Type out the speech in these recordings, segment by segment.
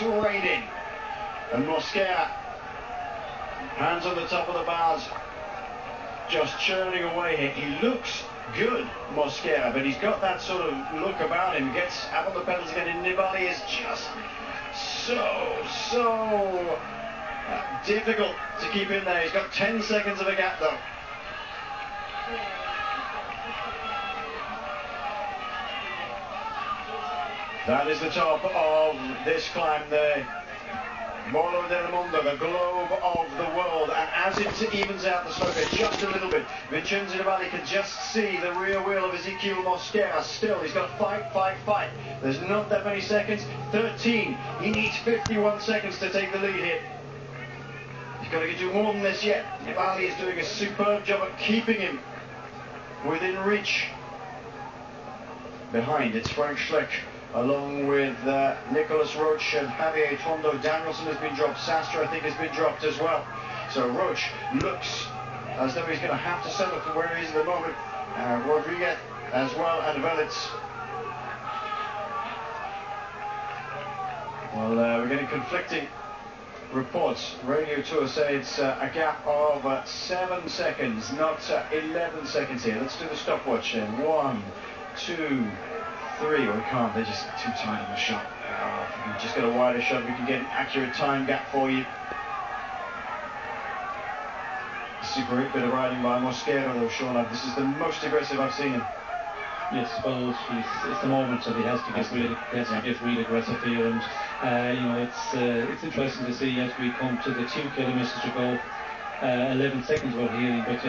straight in. And Mosquera, hands on the top of the bars, just churning away here. He looks good, Mosquera, but he's got that sort of look about him. Gets out on the pedals again, and Nibali is just so difficult to keep in there. He's got 10 seconds of a gap though. That is the top of this climb there. Molo del Mundo, the globe of the world, and as it evens out the slope just a little bit, Vincenzo Nibali can just see the rear wheel of Ezequiel Mosquera. Still, he's got to fight. There's not that many seconds. 13. He needs 51 seconds to take the lead here. He's got to do more than this yet. Nibali is doing a superb job at keeping him within reach. Behind, it's Frank Schleck, along with Nicholas Roach and Javier Tondo. Danielson has been dropped. Sastre, I think, has been dropped as well. So Roach looks as though he's going to have to settle for where he is at the moment. Rodriguez as well, and Velitz. Well, we're getting conflicting reports. Radio Tour say it's a gap of 7 seconds, not 11 seconds here. Let's do the stopwatch then. 1, 2, 3. Well, we can't, they're just too tight on the shot. If we can just get a wider shot, we can get an accurate time gap for you. Super bit of riding by Mosquera though, Sean. This is the most aggressive I've seen him. Yes, well, it's the moment that he has to get really aggressive here, and you know, it's interesting to see as we come to the 2 kilometers to go. 11 seconds we're hearing, but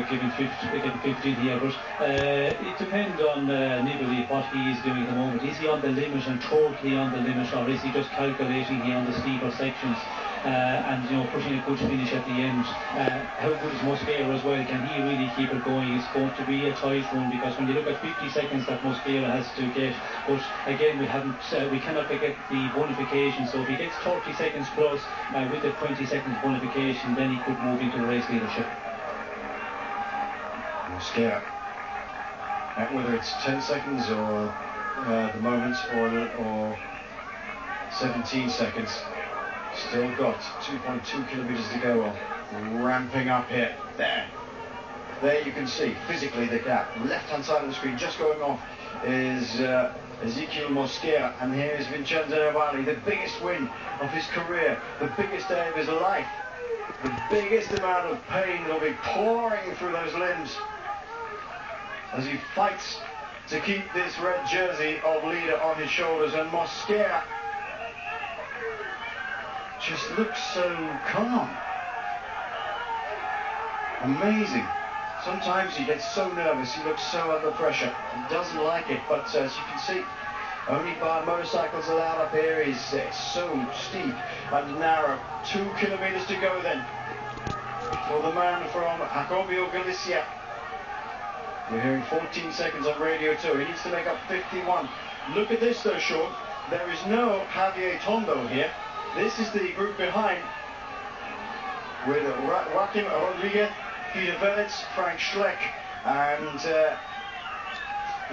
giving 15 here. But it depends on Nibali, what he is doing at the moment. Is he on the limit and totally on the limit, or is he just calculating here on the steeper sections and, you know, pushing a good finish at the end? How good is Mosquera as well? Can he really keep it going? It's going to be a tight one, because when you look at 50 seconds that Mosquera has to get, but again we cannot forget the bonification. So if he gets 30 seconds plus with the 20 seconds bonification, then he could move into the race leadership. Mosquera, whether it's 10 seconds or the moment or 17 seconds, still got 2.2 kilometers to go on. Ramping up here. There you can see physically the gap. Left hand side of the screen just going off is Ezequiel Mosquera, and here is Vincenzo Nibali, the biggest win of his career, the biggest day of his life, the biggest amount of pain that'll be pouring through those limbs as he fights to keep this red jersey of leader on his shoulders. And Mosquera just looks so calm. Amazing. Sometimes he gets so nervous, he looks so under pressure. He doesn't like it, but as you can see, only bar motorcycles allowed up here is so steep and narrow. 2 kilometers to go then for the man from Jacobio, Galicia. We're hearing 14 seconds on Radio 2. He needs to make up 51. Look at this though, Sean. There is no Javier Tondo here. This is the group behind with Joaquim Rodriguez, Peter Velitz, Frank Schleck, and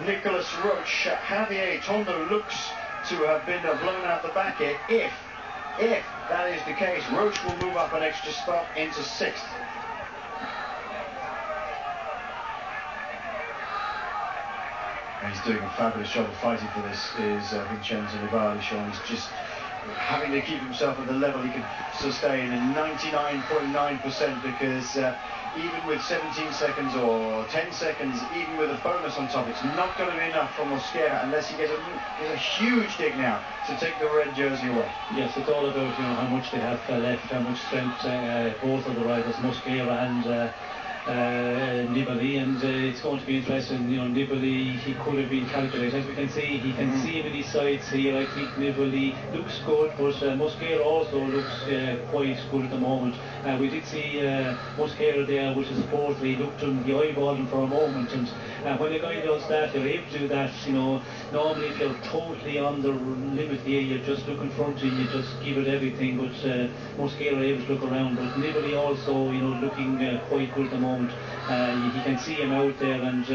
Nicholas Roach. Javier Tondo looks to have been blown out the back here. If that is the case, Roach will move up an extra spot into 6th. He's doing a fabulous job of fighting for this, is Vincenzo Nibali. Sean, he's just having to keep himself at the level he can sustain in 99.9%, because even with 17 seconds or 10 seconds, even with a bonus on top, it's not going to be enough for Mosquera unless he gets a huge dig now to take the red jersey away. Yes, it's all about, you know, how much they have left, how much strength both of the riders, Mosquera and Nibali, and it's going to be interesting. You know, Nibali, he could have been calculated. As we can see, he can see him in his sights here. I think Nibali looks good, but Mosquera also looks quite good at the moment. We did see Mosquera there with his support. He looked him, he eyeballed him for a moment, and when a guy does that, you're able to do that. You know, normally if you're totally on the limit here, you just look in front of you, you just give it everything, but Mosquera able to look around. But Nibali also, you know, looking quite good at the moment. moment. He can see him out there, and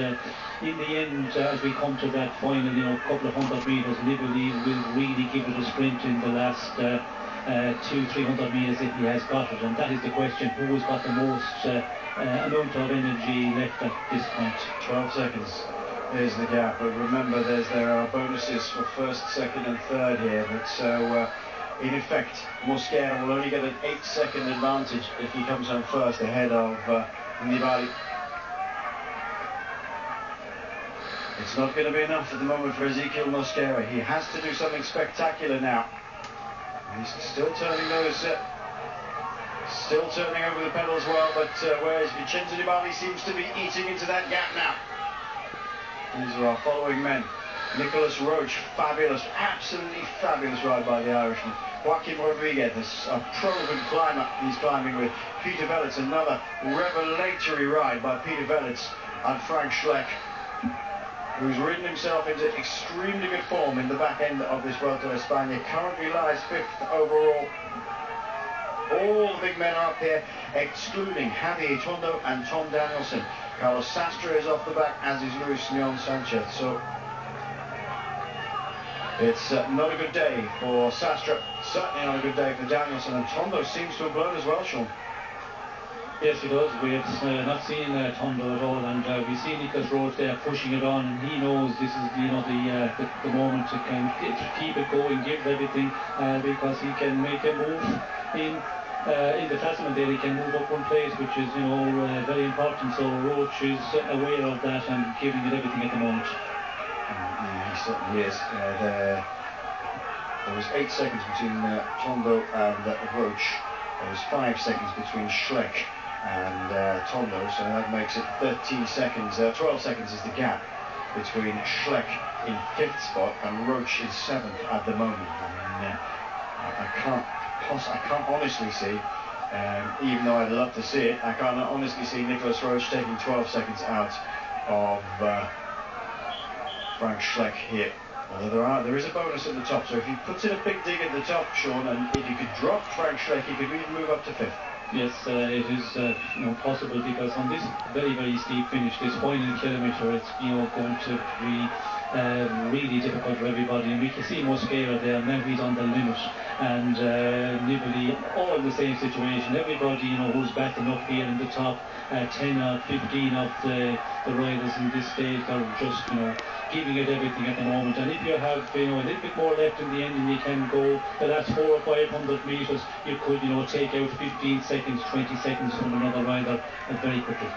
in the end, as we come to that final, couple of 100 metres, Nibali will really give it a sprint in the last 200-300 metres if he has got it, and that is the question: who has got the most amount of energy left at this point? 12 seconds is the gap, but remember there are bonuses for first, second and third here, but so in effect Mosquera will only get an 8-second advantage if he comes home first ahead of Nibali. It's not going to be enough at the moment for Ezekiel Mosquera. He has to do something spectacular now. He's still turning those still turning over the pedals well, but whereas Vincenzo Nibali seems to be eating into that gap now. These are our following men. Nicolas Roche, fabulous, absolutely fabulous ride by the Irishman. Joaquim Rodriguez, a proven climber he's climbing with. Peter Velits, another revelatory ride by Peter Velits. And Frank Schleck, who's ridden himself into extremely good form in the back end of this Vuelta a España, currently lies 5th overall. All the big men are up here, excluding Javier Tondo and Tom Danielson. Carlos Sastre is off the back, as is Luis Leon Sanchez. So it's not a good day for Sastre, certainly not a good day for Danielson, and Tondo seems to have blown as well, Sean. Yes, he does. We have not seen Tondo at all, and we see Nicolas Roche there pushing it on, and he knows this is the moment to keep it going, give everything, because he can make a move in the classement there. He can move up one place, which is very important. So Roche is aware of that and giving it everything at the moment. Yeah, he certainly is. There was 8 seconds between Tondo and Roche. There was 5 seconds between Schleck and Tondo, so that makes it 13 seconds. 12 seconds is the gap between Schleck in 5th spot and Roche in 7th at the moment. And, I can't honestly see, even though I'd love to see it, I can't honestly see Nicolas Roche taking 12 seconds out of Frank Schleck here. Although there is a bonus at the top, so if he puts in a big dig at the top, Sean, and if you could drop Frank Schleck, he could even move up to 5th. Yes, it is possible, because on this very, very steep finish, this final kilometre, it's going to be really difficult for everybody, and we can see Mosquera there. Now he's on the limit, and Nibali all in the same situation. Everybody who's backing up here in the top 10 or 15 of the riders in this stage are just giving it everything at the moment. And if you have a little bit more left in the end, and you can go the last 400 or 500 metres, you could take out 15 seconds, 20 seconds from another rider very quickly.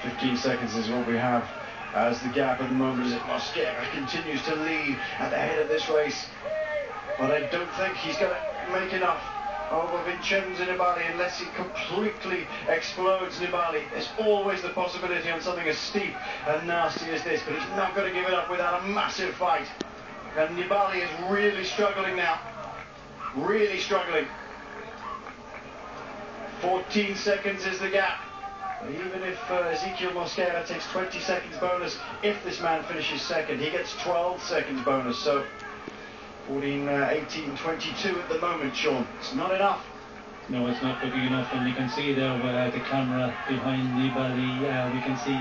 15 seconds is what we have as the gap at the moment, as Mosquera continues to lead at the head of this race. But I don't think he's going to make enough over Vincenzo Nibali unless he completely explodes Nibali. There's always the possibility on something as steep and nasty as this, but he's not going to give it up without a massive fight. And Nibali is really struggling now. Really struggling. 14 seconds is the gap. Even if Ezekiel Mosquera takes 20 seconds bonus, if this man finishes second, he gets 12 seconds bonus. So 14, 18, 22 at the moment, Sean. It's not enough. No, it's not looking enough, and you can see there the camera behind Nibali. We can see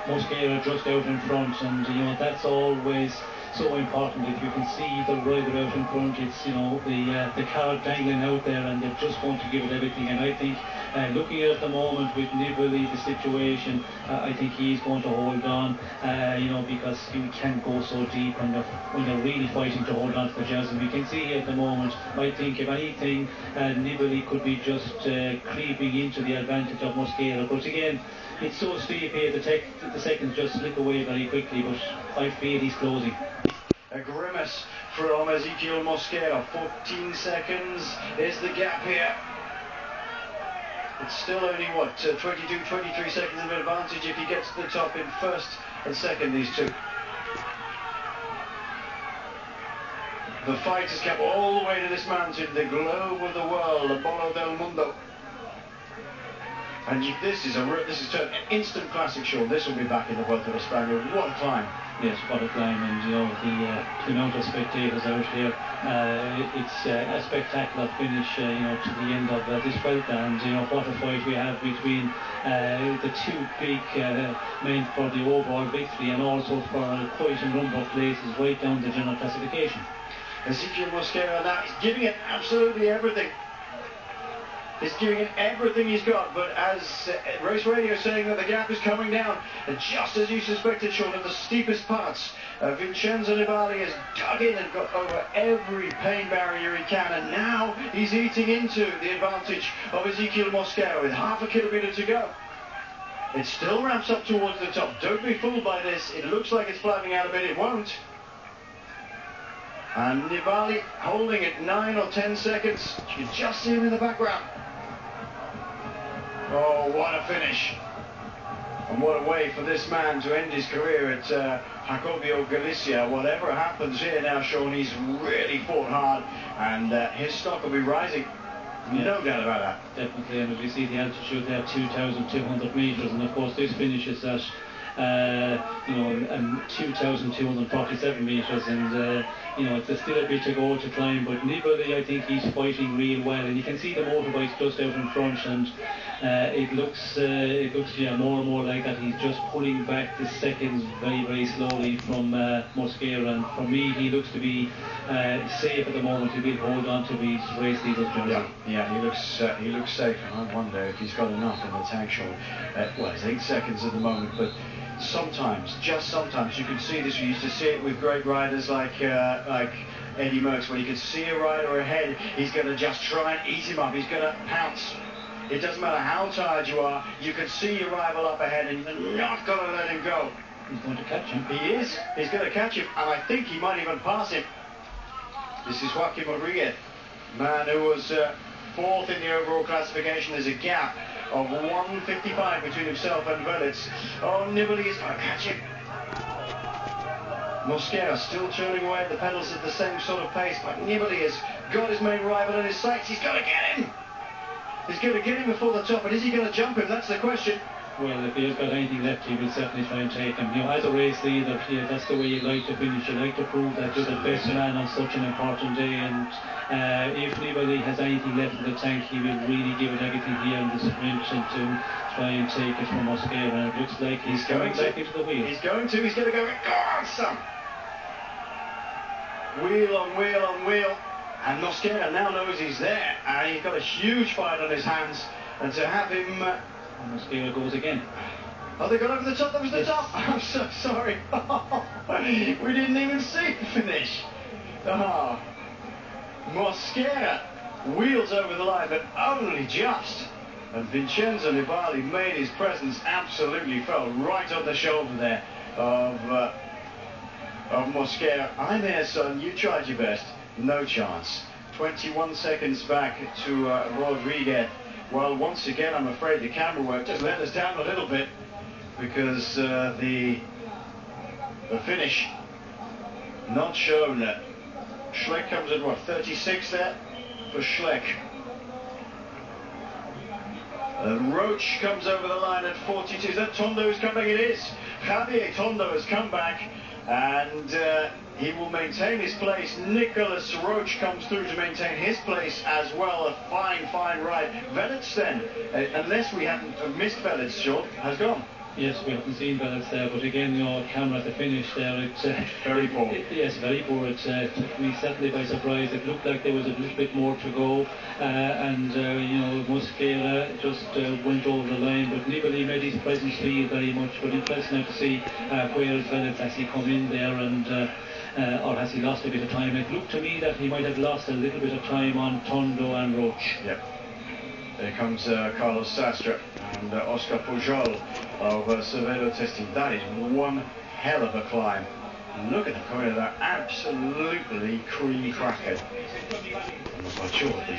Mosquera just out in front, and that's always so important. If you can see the rider out in front, it's the card dangling out there, and they're just going to give it everything. And I think looking at the moment with Nibali, the situation, I think he's going to hold on, because you can go so deep when they're really fighting to hold on to the jersey. We can see at the moment, I think if anything, Nibali could be just creeping into the advantage of Mosquera. But again, it's so steep here, the seconds just slip away very quickly, but I feel he's closing. A grimace from Ezekiel Mosquera. 14 seconds is the gap here. It's still only, 22, 23 seconds of advantage if he gets to the top in first and second, these two. The fight has come all the way to this mountain, the globe of the world, the Bolo del Mundo. And this is an instant classic, Sean. This will be back in the Vuelta a España. What a climb. Yes, what a climb, and the amount of spectators out here. it's a spectacular finish, you know, to the end of this belt, and you know what a fight we have between the two big men for the overall victory, and also for quite a number of places right down the general classification. Ezekiel Mosquera now is giving it absolutely everything. He's giving it everything he's got, but as Race Radio is saying that the gap is coming down, and just as you suspected, Sean, in the steepest parts, Vincenzo Nibali has dug in and got over every pain barrier he can, and now he's eating into the advantage of Ezekiel Mosquera with half a kilometre to go. It still ramps up towards the top. Don't be fooled by this. It looks like it's flattening out a bit. It won't. And Nibali holding it 9 or 10 seconds. You can just see him in the background. Oh, what a finish. And what a way for this man to end his career at Jacobio Galicia. Whatever happens here now, Sean, he's really fought hard, and his stock will be rising. No doubt about that. Definitely, and as we see the altitude there, 2,200 metres, and of course this finishes at 2,247 metres, and you know, it's still a bit to go to climb, but Nibali, I think he's fighting real well, and you can see the motorbikes just out in front, and it looks yeah, more and more like that he's just pulling back the seconds very, very slowly from Mosquera, and for me he looks to be safe at the moment. He will hold on to his race leader's jersey. Yeah, he looks safe, and I wonder if he's got enough in the tank, Sean. Well, it's 8 seconds at the moment, but sometimes, just sometimes, you can see this. We used to see it with great riders like Eddie Merckx, when you can see a rider ahead, he's going to just try and eat him up. He's going to pounce. It doesn't matter how tired you are, you can see your rival up ahead, and you're not going to let him go. He's going to catch him. He is. He's going to catch him, and I think he might even pass him. This is Joaquim Rodriguez, man who was fourth in the overall classification. There's a gap of 1:55 between himself and Velez. Oh, Nibali is going to catch him. Mosquera still churning away at the pedals at the same sort of pace, but Nibali has got his main rival in his sights. He's going to get him. He's going to get him before the top, but is he going to jump him? That's the question. Well, if he has got anything left, he will certainly try and take him. You know, as a race leader, yeah, that's the way you like to finish. You like to prove that you're the best man on such an important day, and if Nibali has anything left in the tank, he will really give it everything here in the sprint and to try and take it from Mosquera, and it looks like he's going back into the wheel. He's going to go, go on, son! Wheel on wheel on wheel, and Mosquera now knows he's there, and he's got a huge fight on his hands, and to have him... Mosquera goes again. Oh, they got over the top. That was the top. I'm so sorry. We didn't even see the finish. Oh. Mosquera wheels over the line, but only just. And Vincenzo Nibali made his presence absolutely felt right on the shoulder there of Mosquera. I'm here, son. You tried your best. No chance. 21 seconds back to Rodriguez. Well, once again, I'm afraid the camera work just let us down a little bit, because the finish not shown. Schleck comes at what, 36 there for Schleck. Roach comes over the line at 42. Is that Tondo who's coming? It is. Javier Tondo has come back, and he will maintain his place. Nicholas Roach comes through to maintain his place as well. A fine, fine ride. Velez then, unless we hadn't missed Velez, Sean, has gone. Yes, we haven't seen Velez there, but again, you know, camera at the finish there, it's very poor. Yes, very poor. It took me certainly by surprise. It looked like there was a little bit more to go, and you know, Mosquera just went over the line, but Nibali made his presence feel very much. But interesting now to see where Velez has he come in there, and or has he lost a bit of time? It looked to me that he might have lost a little bit of time on Tondo and Roach. Yep. There comes Carlos Sastre and Oscar Pujol of Cervelo Testing. That is one hell of a climb. Look at the corner of that, absolutely cream cracker. I'm not quite sure what the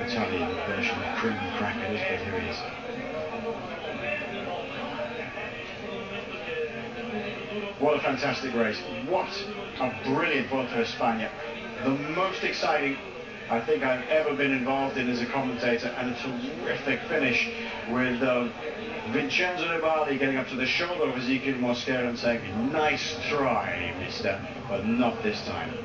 Italian version of cream cracker is, but here it is. What a fantastic race. What a brilliant Vuelta a España. The most exciting I think I've ever been involved in as a commentator, and a terrific finish with Vincenzo Nibali getting up to the shoulder of Ezekiel Mosquera and saying, nice try, mister, but not this time.